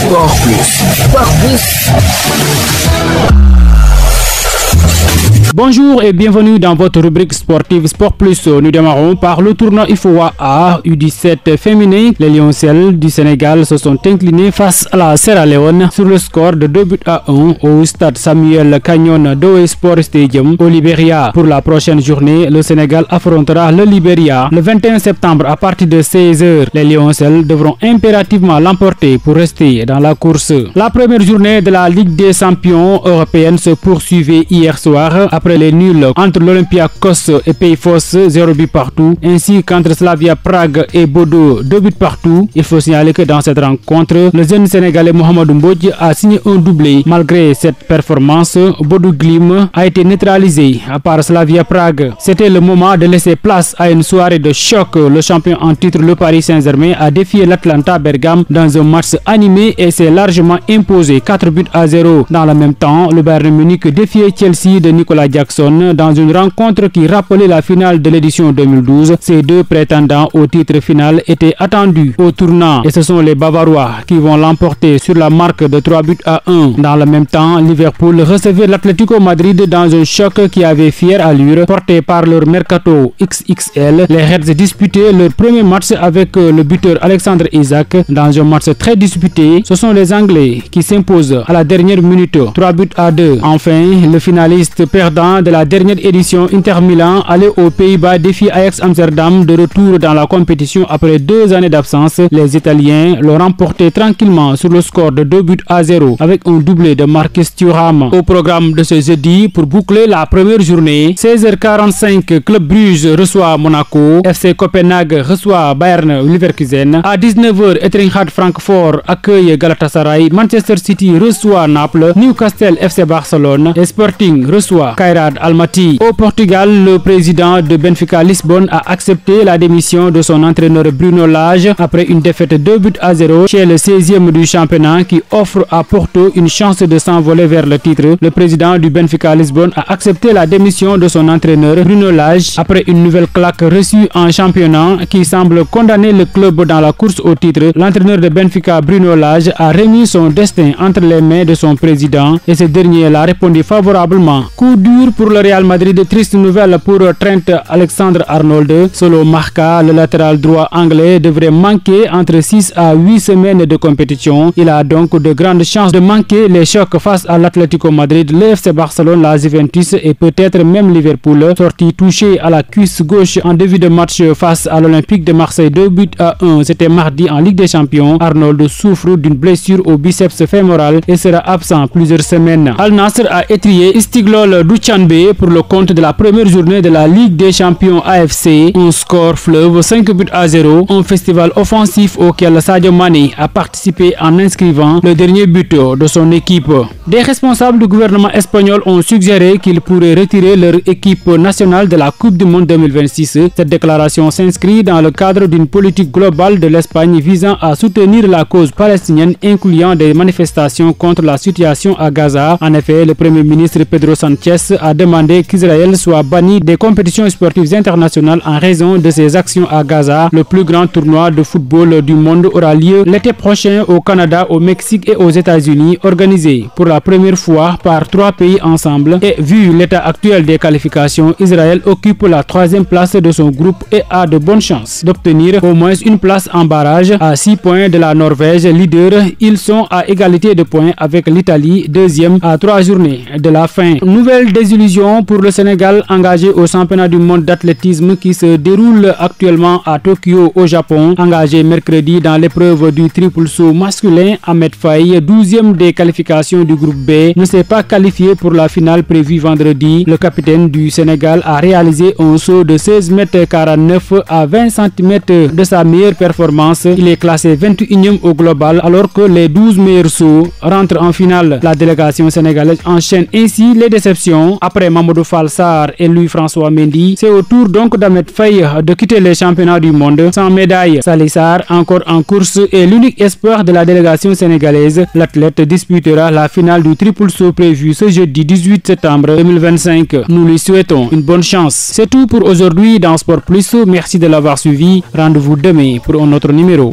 Sport Plus. Sport Plus. Bonjour et bienvenue dans votre rubrique sportive Sport Plus. Nous démarrons par le tournoi IFOA A U17 féminin. Les Lioncelles du Sénégal se sont inclinés face à la Sierra Leone sur le score de 2-1 au stade Samuel Canyon d'Oe Sport Stadium au Libéria. Pour la prochaine journée, le Sénégal affrontera le Libéria le 21 septembre à partir de 16h. Les Lioncelles devront impérativement l'emporter pour rester dans la course. La première journée de la Ligue des champions européenne se poursuivait hier soir après les nuls entre l'Olympiakos et Pays Fos 0 but partout, ainsi qu'entre Slavia Prague et Bodo 2 buts partout. Il faut signaler que dans cette rencontre, le jeune Sénégalais Mohamed Mbodj a signé un doublé. Malgré cette performance, Bodo Glimt a été neutralisé par Slavia Prague. C'était le moment de laisser place à une soirée de choc. Le champion en titre, le Paris Saint-Germain, a défié l'Atlanta Bergame dans un match animé et s'est largement imposé 4-0. Dans le même temps, le Bayern Munich défiait Chelsea de Nicolas Jackson dans une rencontre qui rappelait la finale de l'édition 2012. Ces deux prétendants au titre final étaient attendus au tournant et ce sont les Bavarois qui vont l'emporter sur la marque de 3-1. Dans le même temps, Liverpool recevait l'Atlético Madrid dans un choc qui avait fière allure. Porté par leur mercato XXL, les Reds disputaient leur premier match avec le buteur Alexandre Isak dans un match très disputé. Ce sont les Anglais qui s'imposent à la dernière minute 3-2. Enfin, le finaliste perdant de la dernière édition, Inter Milan, allé aux Pays-Bas, défie Ajax Amsterdam de retour dans la compétition après 2 années d'absence. Les Italiens l'ont remporté tranquillement sur le score de 2-0 avec un doublé de Marcus Thuram. Au programme de ce jeudi, pour boucler la première journée, 16h45, Club Bruges reçoit Monaco, FC Copenhague reçoit Bayern Leverkusen. À 19h, Eintracht Francfort accueille Galatasaray, Manchester City reçoit Naples, Newcastle FC Barcelone et Sporting reçoit Kairat Almaty. Au Portugal, le président de Benfica Lisbonne a accepté la démission de son entraîneur Bruno Lage après une défaite 2-0 chez le 16e du championnat qui offre à Porto une chance de s'envoler vers le titre. Le président du Benfica Lisbonne a accepté la démission de son entraîneur Bruno Lage après une nouvelle claque reçue en championnat qui semble condamner le club dans la course au titre. L'entraîneur de Benfica Bruno Lage a remis son destin entre les mains de son président et ce dernier l'a répondu favorablement. Coup dur pour le Real Madrid, triste nouvelle pour Trent Alexander-Arnold. Selon Marca, le latéral droit anglais devrait manquer entre 6 à 8 semaines de compétition. Il a donc de grandes chances de manquer les chocs face à l'Atlético Madrid, le FC Barcelone, la Juventus et peut-être même Liverpool. Sorti touché à la cuisse gauche en début de match face à l'Olympique de Marseille 2-1. C'était mardi en Ligue des Champions. Arnold souffre d'une blessure au biceps fémoral et sera absent plusieurs semaines. Al Nassr a étrié Istiklol Dushanbe pour le compte de la première journée de la Ligue des Champions AFC. Un score fleuve 5-0, un festival offensif auquel Sadio Mané a participé en inscrivant le dernier but de son équipe. Des responsables du gouvernement espagnol ont suggéré qu'ils pourraient retirer leur équipe nationale de la Coupe du Monde 2026. Cette déclaration s'inscrit dans le cadre d'une politique globale de l'Espagne visant à soutenir la cause palestinienne, incluant des manifestations contre la situation à Gaza. En effet, le Premier ministre Pedro Sánchez a demandé qu'Israël soit banni des compétitions sportives internationales en raison de ses actions à Gaza. Le plus grand tournoi de football du monde aura lieu l'été prochain au Canada, au Mexique et aux États-Unis, organisé pour la première fois par 3 pays ensemble. Et vu l'état actuel des qualifications, Israël occupe la 3e place de son groupe et a de bonnes chances d'obtenir au moins une place en barrage. À 6 points de la Norvège, leader, ils sont à égalité de points avec l'Italie, 2e à 3 journées de la fin. Nouvelle désillusion pour le Sénégal engagé au championnat du monde d'athlétisme qui se déroule actuellement à Tokyo au Japon. Engagé mercredi dans l'épreuve du triple saut masculin, Ahmed Faye, 12e des qualifications du groupe B, ne s'est pas qualifié pour la finale prévue vendredi. Le capitaine du Sénégal a réalisé un saut de 16,49 m à 20 cm de sa meilleure performance. Il est classé 21e au global alors que les 12 meilleurs sauts rentrent en finale. La délégation sénégalaise enchaîne ainsi les déceptions. Après Mamadou Fall Sarr et Louis-François Mendy, c'est au tour donc d'Ahmed Faye de quitter les championnats du monde sans médaille. Salih Sarr, encore en course, est l'unique espoir de la délégation sénégalaise. L'athlète disputera la finale du triple saut prévu ce jeudi 18 septembre 2025. Nous lui souhaitons une bonne chance. C'est tout pour aujourd'hui dans Sport Plus. Merci de l'avoir suivi. Rendez-vous demain pour un autre numéro.